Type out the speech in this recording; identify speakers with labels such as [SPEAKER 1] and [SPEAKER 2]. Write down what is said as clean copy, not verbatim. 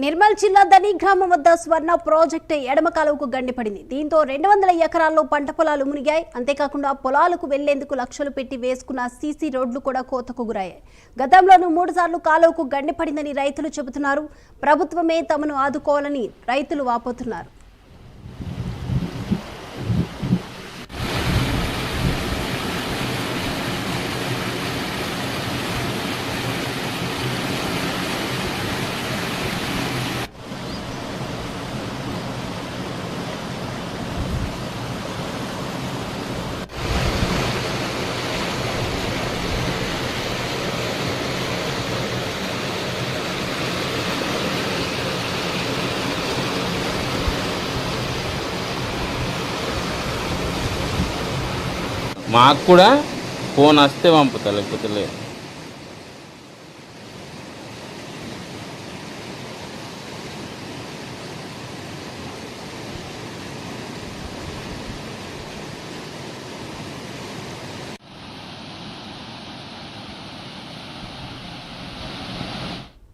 [SPEAKER 1] నిర్మల్ జిల్లా దని గ్రామం వద్ద స్వర్ణ ప్రాజెక్టు ఎడమ కాలువకు గండిపడింది. దీంతో 200 ఎకరాల్లో పంట పొలాలు మునిగాయి. అంతేకాకుండా పొలాలకు వెళ్లేందుకు లక్షలు పెట్టి వేసుకున్న సీసీ రోడ్లు కూడా కోతకు గురయ్యాయి. గతంలోనూ 3 సార్లు కాలువకు గండిపడిందని రైతులు చెబుతున్నారు. ప్రభుత్వమే తమను ఆదుకోవాలని రైతులు వాపోతున్నారు.
[SPEAKER 2] మాకు కూడా ఫోన్ వస్తే పంపుతా, లేకపోతే లేదు.